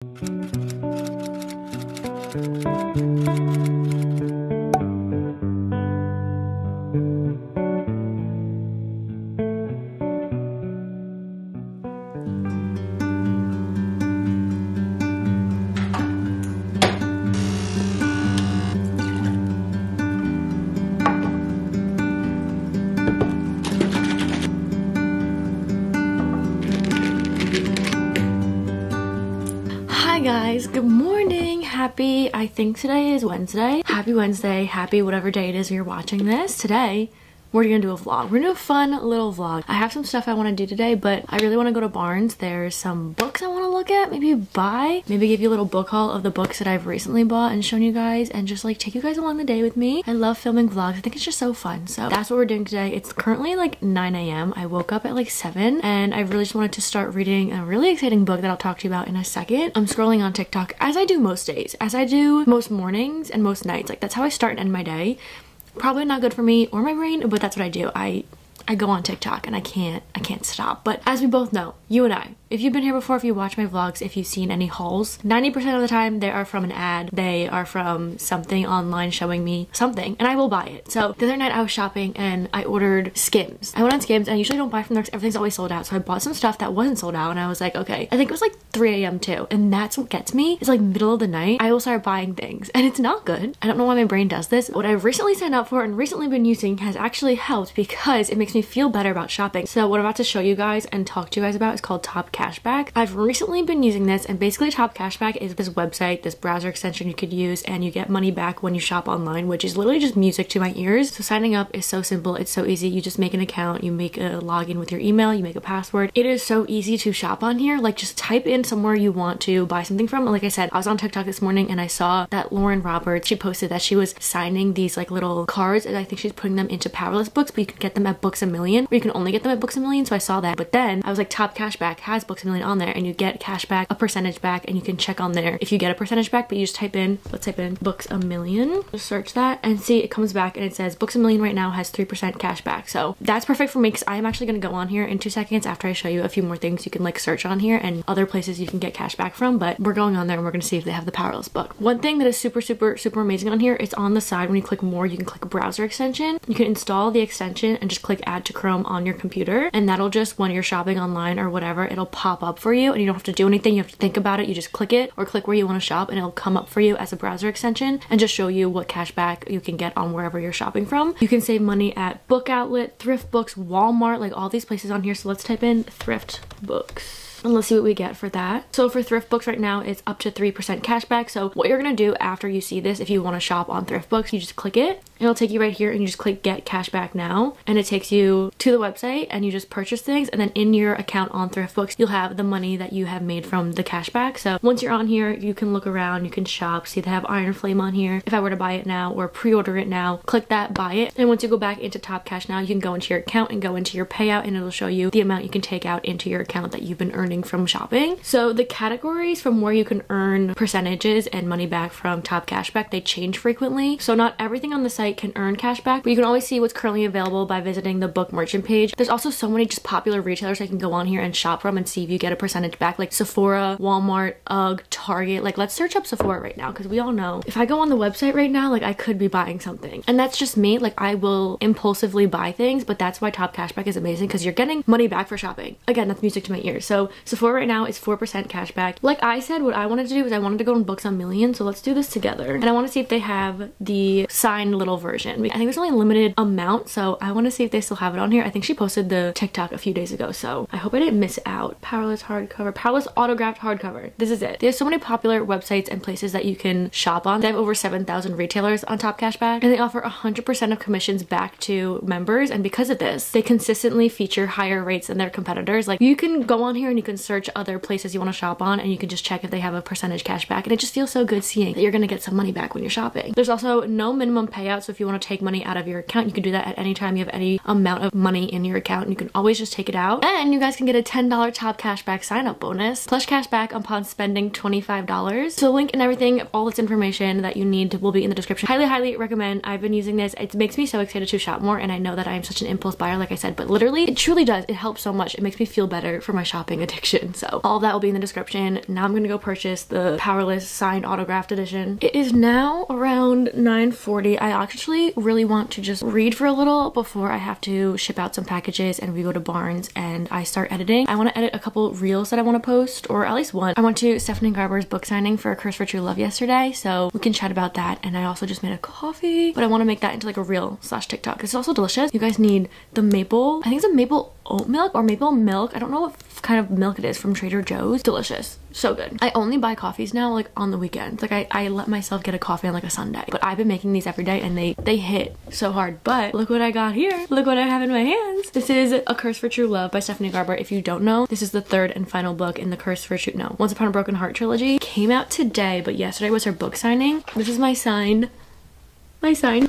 Hi guys, good morning. I think today is Wednesday. Happy Wednesday, happy whatever day it is you're watching this. Today, we're gonna do a vlog. We're gonna do a fun little vlog. I have some stuff I wanna do today, but I really wanna go to Barnes. There's some books I wanna look at, maybe buy, maybe give you a little book haul of the books that I've recently bought and shown you guys, and just like take you guys along the day with me. I love filming vlogs. I think it's just so fun. So that's what we're doing today. It's currently like 9 a.m. I woke up at like 7 and I really just wanted to start reading a really exciting book that I'll talk to you about in a second. I'm scrolling on TikTok as I do most days, as I do most mornings and most nights. Like that's how I start and end my day. Probably not good for me or my brain, but that's what I do. I go on TikTok and I can't stop. But as we both know, you and I, if you've been here before, if you watch my vlogs, if you've seen any hauls, 90% of the time they are from an ad. They are from something online showing me something and I will buy it. So the other night I was shopping and I ordered Skims. I went on Skims and I usually don't buy from there because everything's always sold out. So I bought some stuff that wasn't sold out and I was like, okay, I think it was like 3 a.m. too. And that's what gets me. It's like middle of the night. I will start buying things and it's not good. I don't know why my brain does this. What I've recently signed up for and recently been using has actually helped because it makes me feel better about shopping. So what I'm about to show you guys and talk to you guys about is called Top Cashback. I've recently been using this, and basically Top Cashback is this website, this browser extension you could use, and you get money back when you shop online, which is literally just music to my ears. So signing up is so simple. It's so easy. You just make an account, you make a login with your email, you make a password. It is so easy to shop on here. Like just type in somewhere you want to buy something from. Like I said, I was on TikTok this morning and I saw that Lauren Roberts, she posted that she was signing these like little cards and I think she's putting them into Powerless books, but you can get them at Books A Million, or you can only get them at Books A Million. So I saw that, but then I was like, Top Cashback has Books A Million on there and you get cash back, a percentage back, and you can check on there if you get a percentage back. But you just type in, let's type in Books A Million, just search that and see it comes back and it says Books A Million right now has 3% cash back. So that's perfect for me because I'm actually going to go on here in 2 seconds after I show you a few more things you can like search on here and other places you can get cash back from. But we're going on there and we're going to see if they have the Powerless book. One thing that is super amazing on here, it's on the side when you click more, you can click browser extension. You can install the extension and just click add to Chrome on your computer, and that'll just, when you're shopping online or whatever, it'll pop up for you and you don't have to do anything. You have to think about it. You just click it or click where you want to shop and it'll come up for you as a browser extension and just show you what cash back you can get on wherever you're shopping from. You can save money at Book Outlet, Thrift Books, Walmart, like all these places on here. So let's type in Thrift Books and let's see what we get for that. So for Thrift Books right now, it's up to 3% cash back. So what you're gonna do after you see this, if you want to shop on Thrift Books, you just click it. It'll take you right here and you just click get cash back now, and it takes you to the website and you just purchase things, and then in your account on Thrift Books you'll have the money that you have made from the cash back. So once you're on here, you can look around, you can shop, see they have Iron Flame on here. If I were to buy it now or pre-order it now, click that, buy it, and once you go back into Top Cash now, you can go into your account and go into your payout and it'll show you the amount you can take out into your account that you've been earning from shopping. So the categories from where you can earn percentages and money back from Top Cashback, they change frequently. So not everything on the site can earn cash back, but you can always see what's currently available by visiting the book merchant page. There's also so many just popular retailers I can go on here and shop from and see if you get a percentage back, like Sephora, Walmart, UGG, Target. Like let's search up Sephora right now because we all know if I go on the website right now, like I could be buying something, and that's just me. Like I will impulsively buy things, but that's why Top Cashback is amazing because you're getting money back for shopping. Again, that's music to my ears. So Sephora right now is 4% cash back. Like I said, what I wanted to do is I wanted to go on Books A Million, so let's do this together. And I want to see if they have the signed little version. I think there's only a limited amount, so I want to see if they still have it on here. I think she posted the TikTok a few days ago, so I hope I didn't miss out. Powerless hardcover, Powerless autographed hardcover. This is it. There's so many popular websites and places that you can shop on. They have over 7,000 retailers on Top Cashback, and they offer 100% of commissions back to members. And because of this, they consistently feature higher rates than their competitors. Like you can go on here and you can search other places you want to shop on and you can just check if they have a percentage cash back, and it just feels so good seeing that you're going to get some money back when you're shopping. There's also no minimum payout, so if you want to take money out of your account, you can do that at any time you have any amount of money in your account, and you can always just take it out. And you guys can get a $10 Top Cashback sign up bonus plus cash back upon spending $25. So the link and everything, all this information that you need will be in the description. Highly recommend. I've been using this. It makes me so excited to shop more, and I know that I am such an impulse buyer, like I said, but literally it truly does. It helps so much. It makes me feel better for my shopping addiction. fiction. So all of that will be in the description. Now I'm gonna go purchase the Powerless signed autographed edition. It is now around 9:40. I actually really want to just read for a little before I have to ship out some packages and we go to Barnes and I start editing. I want to edit a couple reels that I want to post, or at least one. I went to Stephanie Garber's book signing for A Curse for True Love yesterday, so we can chat about that. And I also just made a coffee, but I want to make that into like a reel / TikTok. It's also delicious. You guys need the maple, I think it's a maple oat milk or maple milk. I don't know what kind of milk it is, from Trader Joe's. Delicious. So good. I only buy coffees now like on the weekends. Like I let myself get a coffee on like a Sunday, but I've been making these every day and they hit so hard. But look what I got here. Look what I have in my hands. This is A Curse for True Love by Stephanie Garber. If you don't know, this is the third and final book in the Curse for True, no, Once Upon a Broken Heart trilogy. Came out today, but yesterday was her book signing. This is my signed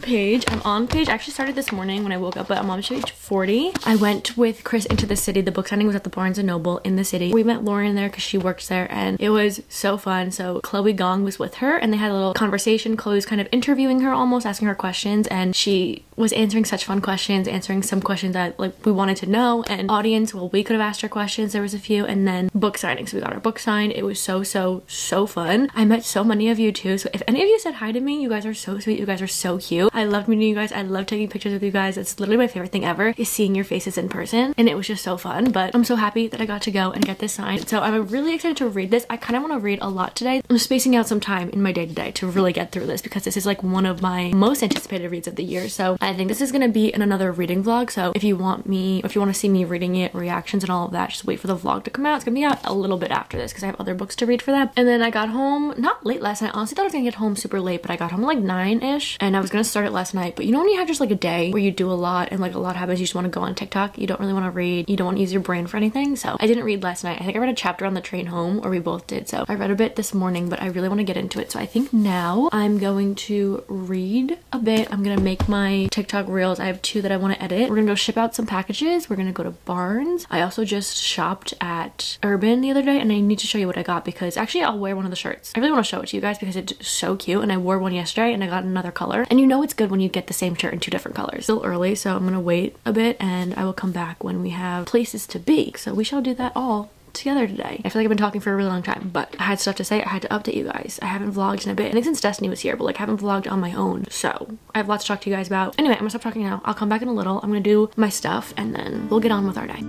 page. I'm on page, I actually started this morning when I woke up, but I'm on page 40. I went with Chris into the city. The book signing was at the Barnes & Noble in the city. We met Lauren there because she works there and it was so fun. So Chloe Gong was with her and they had a little conversation. Chloe was kind of interviewing her, almost asking her questions, and she was answering such fun questions, answering some questions that like we wanted to know. And audience, well, we could have asked her questions. There was a few. And then book signing. So we got our book signed. It was so fun. I met so many of you too. So if any of you said hi to me, you guys are so sweet. You guys are so cute. I loved meeting you guys. I love taking pictures with you guys. It's literally my favorite thing ever, is seeing your faces in person, and it was just so fun. But I'm so happy that I got to go and get this signed. So I'm really excited to read this. I kind of want to read a lot today. I'm spacing out some time in my day-to-day to really get through this because this is like one of my most anticipated reads of the year. So I think this is going to be in another reading vlog. So if you want to see me reading it, reactions and all of that, just wait for the vlog to come out. It's gonna be out a little bit after this because I have other books to read for that. And then I got home not late last night. I honestly thought I was gonna get home super late, but I got home like 9-ish and I was gonna start it last night. But you know when you have just like a day where you do a lot and like a lot happens, you just want to go on TikTok, you don't really want to read, you don't want to use your brain for anything. So I didn't read last night. I think I read a chapter on the train home, or we both did. So I read a bit this morning, but I really want to get into it. So I think now I'm going to read a bit. I'm gonna make my TikTok reels. I have 2 that I want to edit. We're gonna go ship out some packages. We're gonna go to Barnes. I also just shopped at Urban the other day and I need to show you what I got because actually I'll wear one of the shirts. I really want to show it to you guys because it's so cute, and I wore one yesterday and I got another color. And you know it's good when you get the same shirt in 2 different colors. Still early, so I'm gonna wait a bit and I will come back when we have places to be. So we shall do that all together today. I feel like I've been talking for a really long time, but I had stuff to say. I had to update you guys. I haven't vlogged in a bit. I think since Destiny was here, but like I haven't vlogged on my own. So I have lots to talk to you guys about. Anyway, I'm gonna stop talking now. I'll come back in a little. I'm gonna do my stuff and then we'll get on with our day.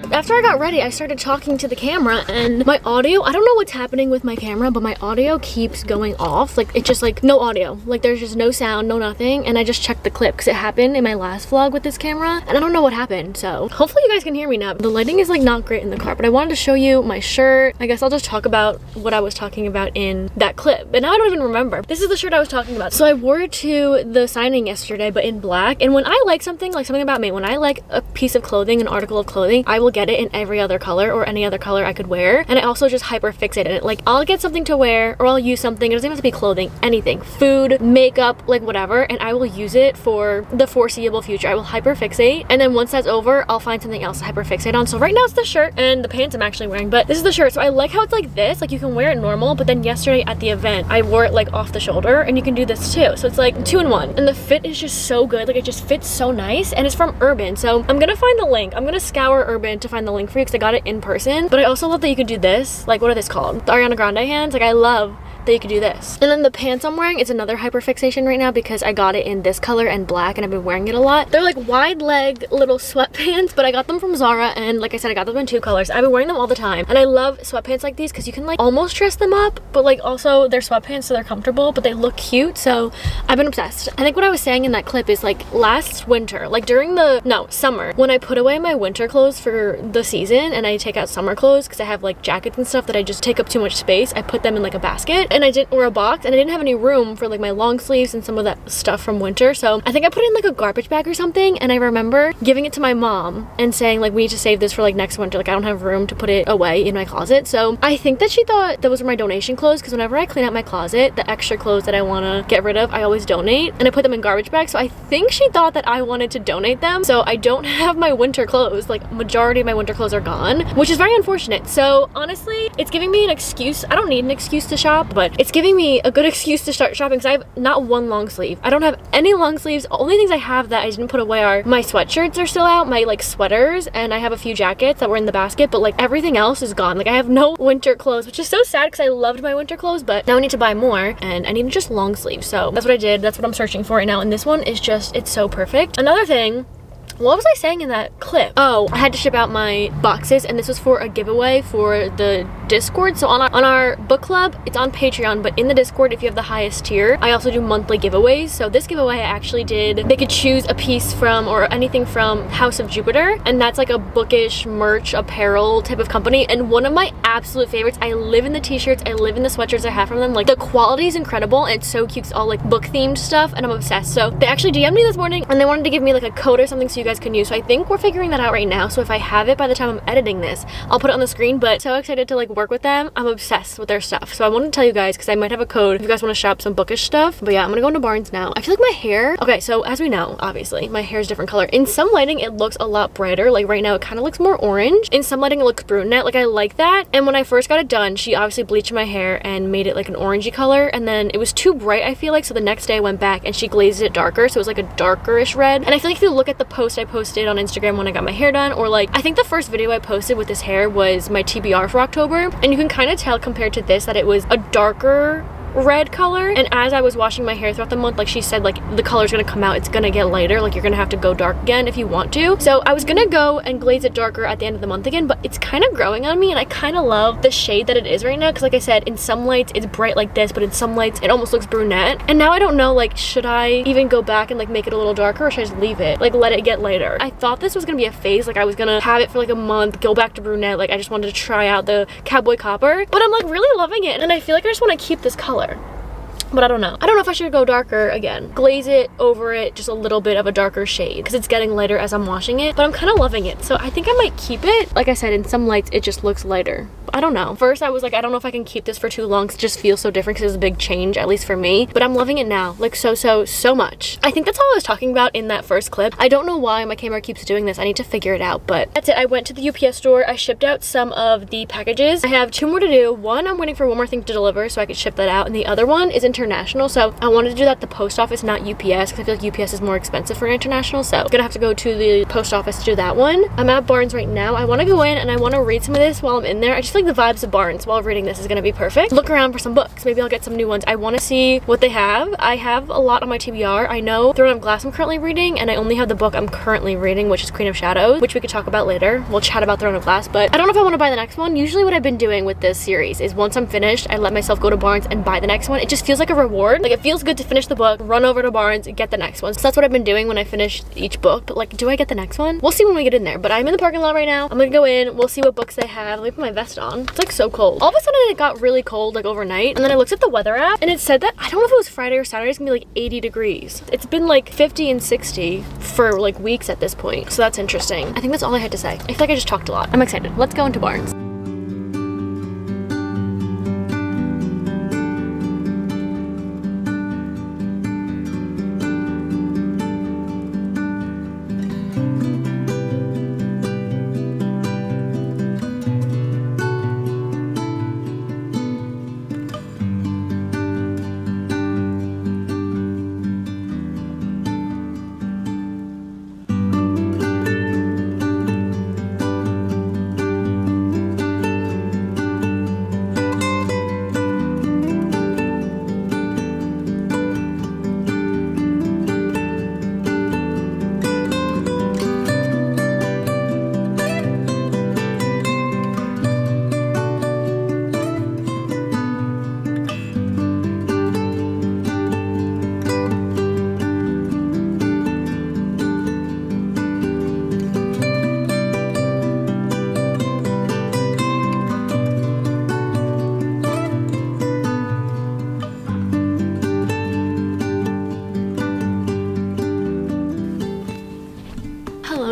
After I got ready, I started talking to the camera and my audio, I don't know what's happening with my camera, but my audio keeps going off. Like, it's just like no audio. Like, there's just no sound, no nothing. And I just checked the clip because it happened in my last vlog with this camera and I don't know what happened. So hopefully you guys can hear me now. The lighting is like not great in the car, but I wanted to show you my shirt. I guess I'll just talk about what I was talking about in that clip. But now I don't even remember. This is the shirt I was talking about. So I wore it to the signing yesterday, but in black. And when I like something about me, when I like a piece of clothing, an article of clothing, I will get it in in every other color or any other color I could wear. And I also just hyper fixate in it. Like, I'll get something to wear or I'll use something. It doesn't even have to be clothing, anything, food, makeup, like whatever, and I will use it for the foreseeable future. I will hyper fixate, and then once that's over, I'll find something else to hyper fixate on. So right now it's the shirt and the pants I'm actually wearing, but this is the shirt. So I like how it's like this, like you can wear it normal, but then yesterday at the event I wore it like off the shoulder, and you can do this too. So it's like 2-in-1, and the fit is just so good. Like, it just fits so nice, and it's from Urban. So I'm gonna find the link. I'm gonna scour Urban to find the link for you because I got it in person. But I also love that you could do this, like, what are this called, the Ariana Grande hands. Like, I love that you could do this. And then the pants I'm wearing is another hyperfixation right now because I got it in this color and black, and I've been wearing it a lot. They're like wide leg little sweatpants, but I got them from Zara, and like I said, I got them in 2 colors. I've been wearing them all the time, and I love sweatpants like these because you can like almost dress them up, but like also they're sweatpants, so they're comfortable, but they look cute. So I've been obsessed. I think what I was saying in that clip is like last winter, like during the summer, when I put away my winter clothes for the season and I take out summer clothes because I have like jackets and stuff that I just take up too much space, I put them in like a basket, and I didn't, or a box, and I didn't have any room for like my long sleeves and some of that stuff from winter. So I think I put it in like a garbage bag or something, and I remember giving it to my mom and saying like, we need to save this for like next winter, like I don't have room to put it away in my closet. So I think that she thought those were my donation clothes, because whenever I clean out my closet, the extra clothes that I want to get rid of, I always donate, and I put them in garbage bags. So I think she thought that I wanted to donate them. So I don't have my winter clothes. Like, majority of my winter clothes are gone, which is very unfortunate. So honestly, it's giving me an excuse. I don't need an excuse to shop, but it's giving me a good excuse to start shopping because I have not one long sleeve. I don't have any long sleeves. The only things I have that I didn't put away are my sweatshirts are still out, my like sweaters, and I have a few jackets that were in the basket, but like everything else is gone. Like, I have no winter clothes, which is so sad because I loved my winter clothes, but now I need to buy more, and I need just long sleeves. So that's what I did. That's what I'm searching for right now, and this one is just, it's so perfect. Another thing, what was I saying in that clip? Oh, I had to ship out my boxes, and this was for a giveaway for the Discord. So on our book club, it's on Patreon, but in the Discord, if you have the highest tier, I also do monthly giveaways. So this giveaway I actually did, they could choose a piece from, or anything from House of Jupiter, and that's like a bookish merch apparel type of company, and one of my absolute favorites. I live in the t-shirts, I live in the sweatshirts I have from them. Like, the quality is incredible, and it's so cute. It's all like book themed stuff, and I'm obsessed. So they actually DM'd me this morning, and they wanted to give me like a code or something so you guys can use. So I think we're figuring that out right now. So if I have it by the time I'm editing this, I'll put it on the screen. But so excited to like work with them. I'm obsessed with their stuff. So I wanted to tell you guys because I might have a code if you guys want to shop some bookish stuff. But yeah, I'm gonna go into Barnes now. I feel like my hair, okay, so as we know, obviously my hair is different color. In some lighting it looks a lot brighter. Like right now it kind of looks more orange. In some lighting it looks brunette. Like, I like that. And when I first got it done, she obviously bleached my hair and made it like an orangey color, and then it was too bright, I feel like. So the next day I went back and she glazed it darker, so it was like a darkerish red. And I feel like if you look at the post I posted on Instagram when I got my hair done, or like, I think the first video I posted with this hair was my TBR for October, and you can kind of tell compared to this that it was a darker red color. And as I was washing my hair throughout the month, like she said, like the color's gonna come out, it's gonna get lighter, like you're gonna have to go dark again if you want to. So I was gonna go and glaze it darker at the end of the month again, but it's kind of growing on me, and I kind of love the shade that it is right now, because like I said, in some lights it's bright like this, but in some lights it almost looks brunette. And now I don't know, like, should I even go back and like make it a little darker, or should I just leave it, like let it get lighter? I thought this was gonna be a phase, like I was gonna have it for like a month, go back to brunette, like I just wanted to try out the Cowboy Copper, but I'm like really loving it, and I feel like I just want to keep this color. But I don't know. I don't know if I should go darker again. Glaze it over it just a little bit of a darker shade, because it's getting lighter as I'm washing it, but I'm kind of loving it. So I think I might keep it. Like I said, in some lights it just looks lighter. I don't know. First I was like, I don't know if I can keep this for too long because it just feels so different, because it's a big change, at least for me. But I'm loving it now, like so much. I think that's all I was talking about in that first clip. I don't know why my camera keeps doing this. I need to figure it out, but that's it. I went to the UPS store. I shipped out some of the packages. I have 2 more to do. One, I'm waiting for one more thing to deliver so I could ship that out, and the other one is international. So I wanted to do that at the post office, not UPS, because I feel like UPS is more expensive for international. So I'm gonna have to go to the post office to do that one. I'm at Barnes right now. I want to go in and I want to read some of this while I'm in there. I just feel like the vibes of Barnes while reading this is gonna be perfect. Look around for some books. Maybe I'll get some new ones. I want to see what they have. I have a lot on my TBR. I know Throne of Glass I'm currently reading, and I only have the book I'm currently reading, which is Queen of Shadows, which we could talk about later. We'll chat about Throne of Glass, but I don't know if I want to buy the next one. Usually what I've been doing with this series is once I'm finished, I let myself go to Barnes and buy the next one. It just feels like like a reward. Like, it feels good to finish the book, run over to Barnes, and get the next one. So that's what I've been doing when I finish each book. But like, do I get the next one? We'll see when we get in there. But I'm in the parking lot right now. I'm gonna go in, we'll see what books they have. Let me put my vest on. It's like so cold. All of a sudden it got really cold like overnight, and then I looked at the weather app and it said that, I don't know if it was Friday or Saturday, it's gonna be like 80 degrees. It's been like 50 and 60 for like weeks at this point, so that's interesting. I think that's all I had to say. I feel like I just talked a lot. I'm excited. Let's go into Barnes.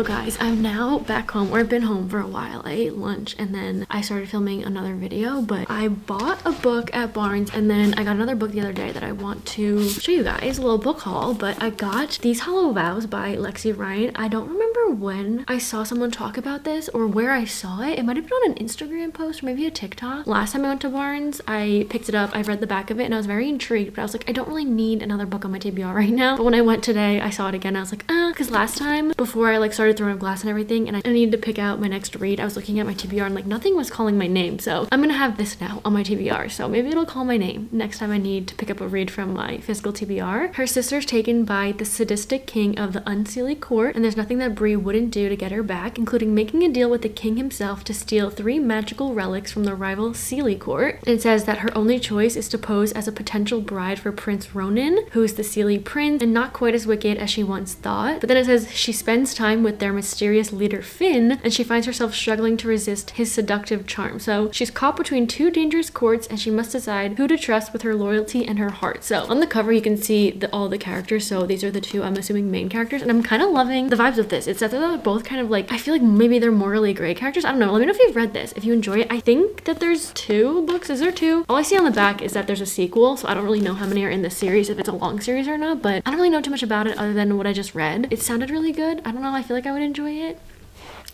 Guys, I'm now back home, or I've been home for a while. I ate lunch and then I started filming another video, but I bought a book at Barnes and then I got another book the other day that I want to show you guys, a little book haul. But I got These Hollow Vows by Lexi Ryan. I don't remember when I saw someone talk about this or where I saw it. It might have been on an Instagram post or maybe a TikTok. Last time I went to Barnes, I picked it up, I read the back of it and I was very intrigued, but I was like, I don't really need another book on my TBR right now. But when I went today, I saw it again. I was like, because last time before I like started throwing up glass and everything and I needed to pick out my next read, I was looking at my TBR and like nothing was calling my name. So I'm gonna have this now on my TBR, so maybe it'll call my name next time I need to pick up a read from my physical TBR. Her sister's taken by the sadistic king of the Unseelie court, and there's nothing that Bree wouldn't do to get her back, including making a deal with the king himself to steal 3 magical relics from the rival Seelie court. And it says that her only choice is to pose as a potential bride for Prince Ronan, who is the Seelie prince and not quite as wicked as she once thought. But then it says she spends time with their mysterious leader Finn, and she finds herself struggling to resist his seductive charm. So she's caught between 2 dangerous courts and she must decide who to trust with her loyalty and her heart. So on the cover you can see all the characters, so these are the 2, I'm assuming, main characters, and I'm kind of loving the vibes of this. It's that they're both kind of like, I feel like maybe they're morally gray characters. I don't know, let me know if you've read this, if you enjoy it. I think that there's 2 books. Is there 2? All I see on the back is that there's a sequel, so I don't really know how many are in this series, if it's a long series or not, but I don't really know too much about it other than what I just read. It sounded really good. I don't know, I feel like I would enjoy it.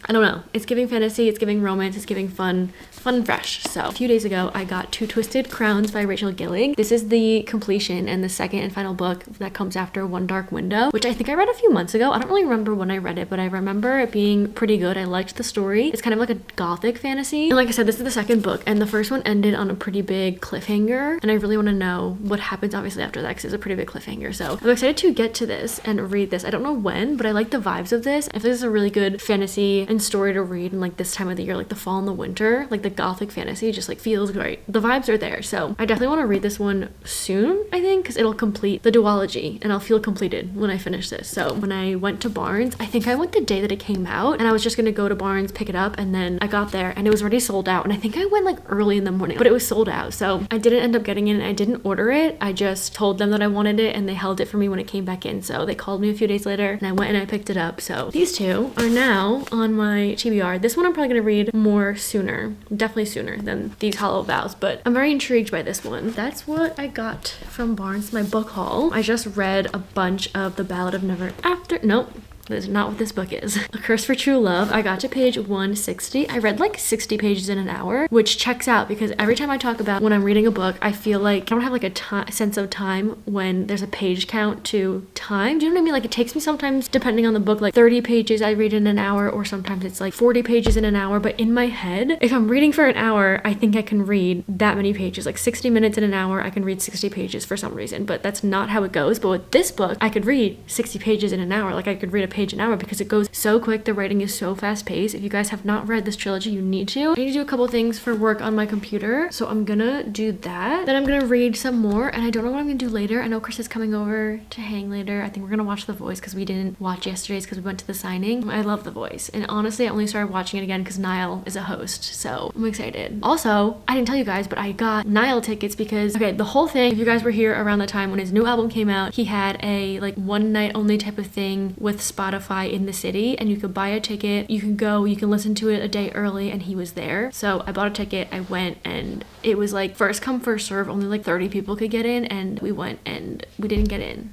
I don't know. It's giving fantasy, it's giving romance, it's giving fun and fresh. So a few days ago, I got Two Twisted Crowns by Rachel Gillig. This is the completion and the second and final book that comes after One Dark Window, which I think I read a few months ago. I don't really remember when I read it, but I remember it being pretty good. I liked the story. It's kind of like a gothic fantasy. And like I said, this is the second book, and the first one ended on a pretty big cliffhanger, and I really want to know what happens obviously after that, because it's a pretty big cliffhanger. So I'm excited to get to this and read this. I don't know when, but I like the vibes of this. I feel this is a really good fantasy and story to read in like this time of the year, like the fall and the winter. Like the gothic fantasy just like feels great. The vibes are there, so I definitely want to read this one soon, I think, because it'll complete the duology and I'll feel completed when I finish this. So when I went to Barnes, I think I went the day that it came out, and I was just gonna go to Barnes, pick it up, and then I got there and it was already sold out, and I think I went like early in the morning, but it was sold out. So I didn't end up getting it and I didn't order it. I just told them that I wanted it and they held it for me when it came back in. So they called me a few days later and I went and I picked it up. So these 2 are now on my TBR. This one I'm probably gonna read more sooner, definitely sooner than These Hollow Vows, but I'm very intrigued by this one. That's what I got from Barnes, my book haul. I just read a bunch of The Ballad of Never After. Nope. That is not what this book is. A Curse for True Love. I got to page 160. I read like 60 pages in an hour, which checks out because every time I talk about when I'm reading a book, I feel like I don't have like a sense of time when there's a page count to time. Do you know what I mean? Like it takes me sometimes, depending on the book, like 30 pages I read in an hour, or sometimes it's like 40 pages in an hour. But in my head, if I'm reading for an hour, I think I can read that many pages. Like 60 minutes in an hour, I can read 60 pages for some reason, but that's not how it goes. But with this book, I could read 60 pages in an hour. Like I could read a page an hour because it goes so quick. The writing is so fast paced. If you guys have not read this trilogy, you need to. I need to do a couple things for work on my computer, so I'm gonna do that. Then I'm gonna read some more, and I don't know what I'm gonna do later. I know Chris is coming over to hang later. I think we're gonna watch The Voice because we didn't watch yesterday's because we went to the signing. I love The Voice, and honestly I only started watching it again because Niall is a host, so I'm excited. Also, I didn't tell you guys, but I got Niall tickets because, okay, the whole thing, if you guys were here around the time when his new album came out, he had a like one night only type of thing with Spotify in the city, and you could buy a ticket, you can go, you can listen to it a day early, and he was there. So I bought a ticket, I went, and it was like first come first serve, only like 30 people could get in, and we went and we didn't get in.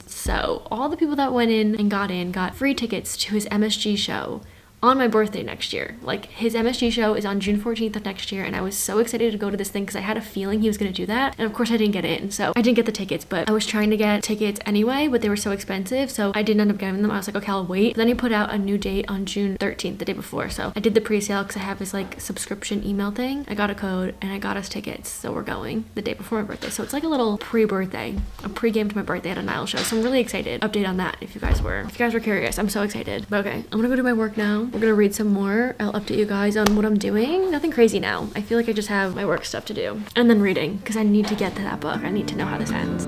So all the people that went in and got free tickets to his MSG show on my birthday next year. Like, his MSG show is on June 14th of next year, and I was so excited to go to this thing because I had a feeling he was gonna do that, and of course I didn't get in. So I didn't get the tickets, but I was trying to get tickets anyway, but they were so expensive, so I didn't end up getting them. I was like, okay, I'll wait. But then he put out a new date on June 13th, the day before, so I did the pre-sale because I have his like subscription email thing. I got a code and I got us tickets, so we're going the day before my birthday. So it's like a little pre-birthday, a pre-game to my birthday at a Niall show, so I'm really excited. Update on that if you guys were curious. I'm so excited. But okay, I'm gonna go do my work now. We're gonna read some more. I'll update you guys on what I'm doing. Nothing crazy now. I feel like I just have my work stuff to do. And then reading, because I need to get to that book. I need to know how this ends.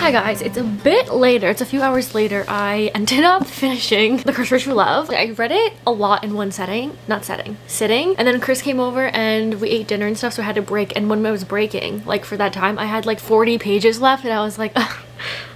Hi guys, it's a bit later, it's a few hours later. I ended up finishing The Curse for True Love. I read it a lot in one sitting, and then Chris came over and we ate dinner and stuff, so I had to break, and when I was breaking, like for that time, I had like 40 pages left, and I was like, ugh,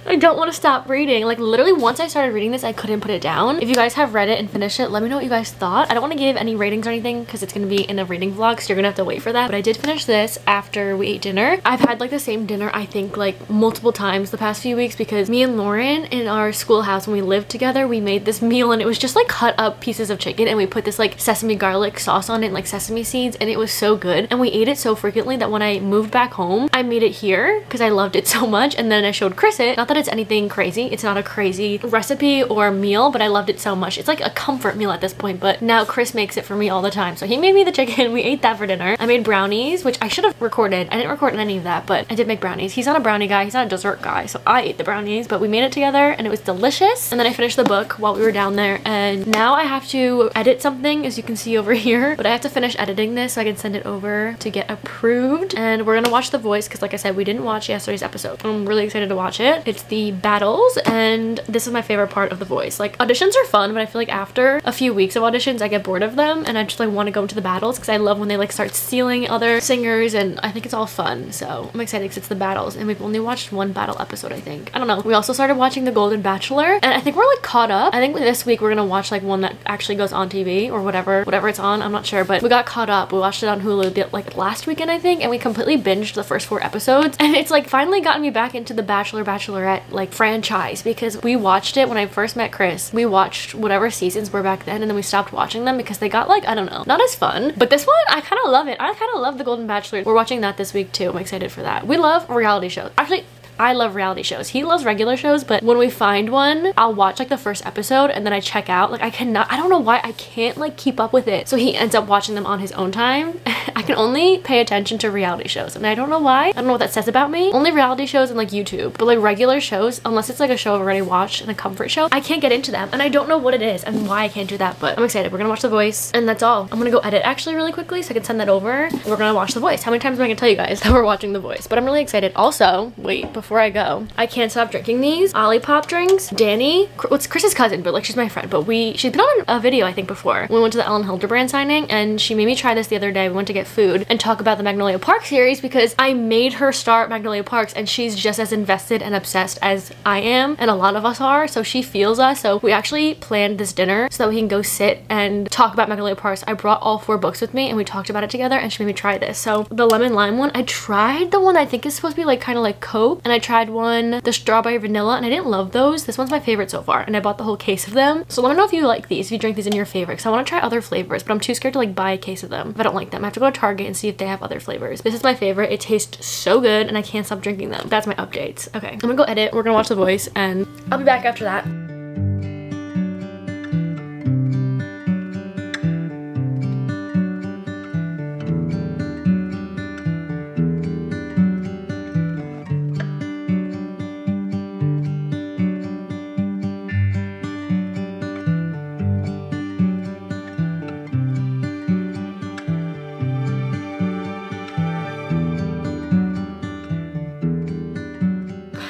I don't want to stop reading. Like literally once I started reading this, I couldn't put it down. If you guys have read it and finished it, let me know what you guys thought. I don't want to give any ratings or anything because it's going to be in a reading vlog, so you're going to have to wait for that. But I did finish this after we ate dinner. I've had like the same dinner, I think, like multiple times the past few weeks because me and Lauren in our schoolhouse when we lived together, we made this meal, and it was just like cut up pieces of chicken, and we put this like sesame garlic sauce on it and like sesame seeds, and it was so good. And we ate it so frequently that when I moved back home, I made it here because I loved it so much, and then I showed Chris it. Not that it's anything crazy, it's not a crazy recipe or meal, but I loved it so much. It's like a comfort meal at this point, but now Chris makes it for me all the time. So he made me the chicken, we ate that for dinner. I made brownies, which I should have recorded. I didn't record any of that, but I did make brownies. He's not a brownie guy, he's not a dessert guy, so I ate the brownies, but we made it together and it was delicious. And then I finished the book while we were down there, and now I have to edit something, as you can see over here, but I have to finish editing this so I can send it over to get approved. And we're gonna watch The Voice because, like I said, we didn't watch yesterday's episode. I'm really excited to watch it. It's the battles, and this is my favorite part of The Voice. Like, auditions are fun, but I feel like after a few weeks of auditions I get bored of them, and I just like want to go into the battles because I love when they like start stealing other singers, and I think it's all fun. So I'm excited because it's the battles, and we've only watched one battle episode, I think. I don't know. We also started watching The Golden Bachelor, and I think we're like caught up. I think this week we're gonna watch like one that actually goes on TV or whatever it's on. I'm not sure, but we got caught up. We watched it on Hulu like last weekend, I think, and we completely binged the first 4 episodes, and it's like finally gotten me back into the Bachelor Bachelorette like franchise because we watched it when I first met Chris. We watched whatever seasons were back then, and then we stopped watching them because they got like, I don't know, not as fun. But this one, I kind of love it. I kind of love The Golden Bachelor. We're watching that this week too. I'm excited for that. We love reality shows. Actually, I love reality shows. He loves regular shows, but when we find one, I'll watch like the first episode and then I check out. Like I don't know why I can't like keep up with it. So he ends up watching them on his own time. I can only pay attention to reality shows, and I don't know why. I don't know what that says about me. Only reality shows and like YouTube, but like regular shows, unless it's like a show I've already watched and a comfort show, I can't get into them, and I don't know what it is and why I can't do that, but I'm excited. We're gonna watch The Voice, and that's all. I'm gonna go edit actually really quickly so I can send that over. We're gonna watch The Voice. How many times am I gonna tell you guys that we're watching The Voice? But I'm really excited. Also, wait, before before I go. I can't stop drinking these Olipop drinks. Danny, what's Chris's cousin, but like she's my friend, but she's been on a video I think before. We went to the Ellen Hildebrand signing and she made me try this the other day. We went to get food and talk about the Magnolia Park series because I made her start Magnolia Parks and she's just as invested and obsessed as I am, and a lot of us are, so she feels us. So we actually planned this dinner so that we can go sit and talk about Magnolia Parks. I brought all 4 books with me and we talked about it together, and she made me try this. So the lemon lime one, I tried the one I think is supposed to be like kind of like Coke, and I tried one, the strawberry vanilla, and I didn't love those. This one's my favorite so far, and I bought the whole case of them. So let me know if you like these, if you drink these in your favorites. I want to try other flavors, but I'm too scared to like buy a case of them if I don't like them. I have to go to Target and see if they have other flavors. This is my favorite. It tastes so good and I can't stop drinking them. That's my updates. Okay, I'm gonna go edit. We're gonna watch The Voice and I'll be back after that.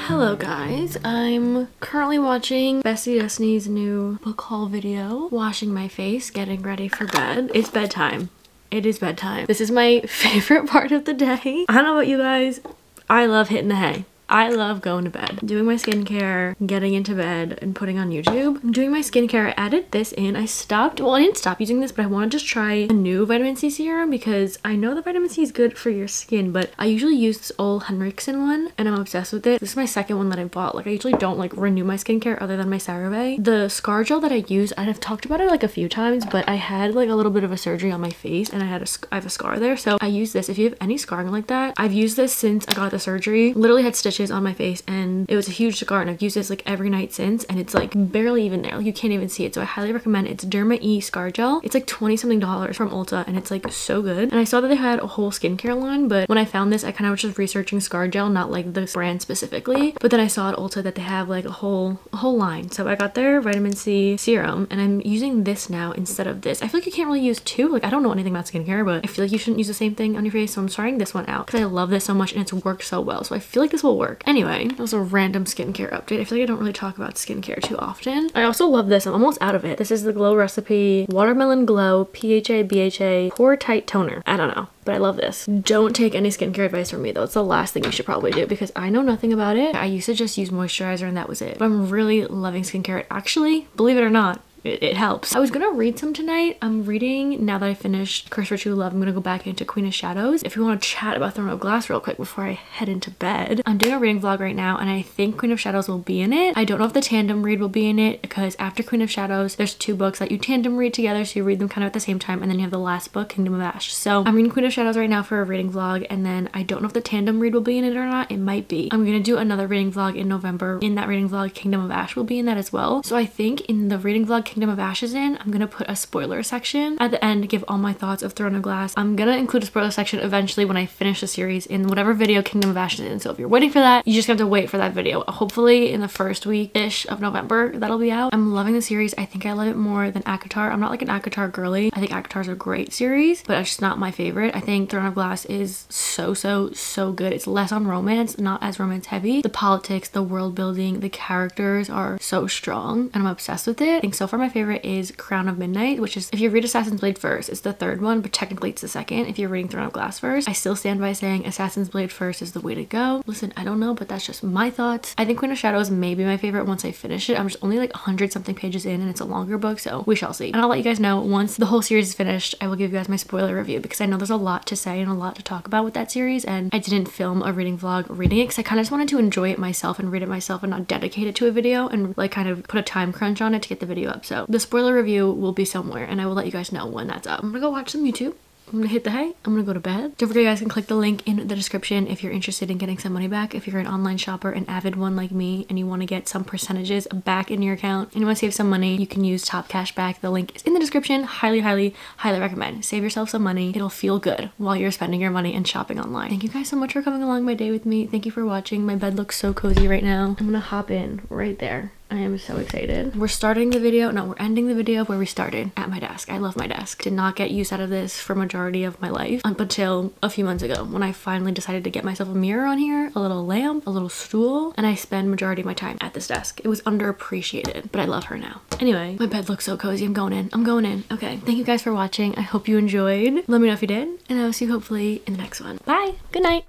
Hello guys, I'm currently watching Bestie Destiny's new book haul video, washing my face, getting ready for bed. It's bedtime. It is bedtime. This is my favorite part of the day. I don't know about you guys, I love hitting the hay. I love going to bed, doing my skincare, getting into bed, and putting on YouTube. I'm doing my skincare. I added this in. I didn't stop using this, but I want to just try a new vitamin C serum because I know the vitamin C is good for your skin, but I usually use this Ole Henriksen one and I'm obsessed with it. This is my second one that I bought. Like I usually don't like renew my skincare other than my CeraVe. The Scar Gel that I use, I've talked about it like a few times, but I had like a little bit of a surgery on my face and I have a scar there. So I use this. If you have any scarring like that, I've used this since I got the surgery. Literally had stitches on my face and it was a huge scar, and I've used this like every night since, and it's like barely even there. Like you can't even see it. So I highly recommend it. It's Derma E Scar Gel. It's like $20 something from Ulta and it's like so good. And I saw that they had a whole skincare line, but when I found this, I kind of was just researching Scar Gel, not like the brand specifically. But then I saw at Ulta that they have like a whole line. So I got their vitamin C serum and I'm using this now instead of this. I feel like you can't really use two. Like I don't know anything about skincare, but I feel like you shouldn't use the same thing on your face. So I'm trying this one out because I love this so much and it's worked so well. So I feel like this will work. Anyway, that was a random skincare update. I feel like I don't really talk about skincare too often. I also love this. I'm almost out of it. This is the Glow Recipe Watermelon Glow PHA BHA Pore Tight Toner. I don't know, but I love this. Don't take any skincare advice from me though. It's the last thing you should probably do because I know nothing about it. I used to just use moisturizer and that was it. But I'm really loving skincare. Actually, believe it or not, it helps. I was gonna read some tonight. I'm reading, now that I finished Curse for True Love, I'm gonna go back into Queen of Shadows. If you want to chat about Throne of Glass real quick before I head into bed. I'm doing a reading vlog right now and I think Queen of Shadows will be in it. I don't know if the tandem read will be in it because after Queen of Shadows, there's 2 books that you tandem read together, so you read them kind of at the same time, and then you have the last book, Kingdom of Ash. So I'm reading Queen of Shadows right now for a reading vlog, and then I don't know if the tandem read will be in it or not. It might be. I'm gonna do another reading vlog in November. In that reading vlog, Kingdom of Ash will be in that as well. So I think in the reading vlog Kingdom of Ash is in, I'm gonna put a spoiler section at the end to give all my thoughts of Throne of Glass. I'm gonna include a spoiler section eventually when I finish the series in whatever video Kingdom of Ash is in. So if you're waiting for that, you just have to wait for that video. Hopefully in the first week-ish of November that'll be out. I'm loving the series. I think I love it more than ACOTAR. I'm not like an ACOTAR girly. I think ACOTAR's a great series, but it's just not my favorite. I think Throne of Glass is so good. It's less on romance, not as romance heavy. The politics, the world building, the characters are so strong and I'm obsessed with it. I think so far my favorite is Crown of Midnight, which is, if you read Assassin's Blade first, it's the 3rd one, but technically it's the 2nd if you're reading Throne of Glass first. I still stand by saying Assassin's Blade first is the way to go. Listen, I don't know, but that's just my thoughts. I think Queen of Shadows may be my favorite once I finish it. I'm just only like 100 something pages in and it's a longer book, so we shall see. And I'll let you guys know once the whole series is finished. I will give you guys my spoiler review because I know there's a lot to say and a lot to talk about with that series, and I didn't film a reading vlog reading it because I kind of just wanted to enjoy it myself and read it myself and not dedicate it to a video and like kind of put a time crunch on it to get the video up. So the spoiler review will be somewhere and I will let you guys know when that's up. I'm gonna go watch some YouTube. I'm gonna hit the hay. I'm gonna go to bed. Don't forget you guys can click the link in the description if you're interested in getting some money back. If you're an online shopper, an avid one like me, and you want to get some percentages back in your account and you want to save some money, you can use Top Cash Back. The link is in the description. Highly recommend. Save yourself some money. It'll feel good while you're spending your money and shopping online. Thank you guys so much for coming along my day with me. Thank you for watching. My bed looks so cozy right now. I'm gonna hop in right there I am so excited. We're starting the video, no, we're ending the video where we started, at my desk. I love my desk. Did not get use out of this for majority of my life up until a few months ago when I finally decided to get myself a mirror on here, a little lamp, a little stool, and I spend majority of my time at this desk. It was underappreciated, but I love her now. Anyway, my bed looks so cozy. I'm going in. I'm going in. Okay, thank you guys for watching. I hope you enjoyed. Let me know if you did, and I will see you hopefully in the next one. Bye. Good night.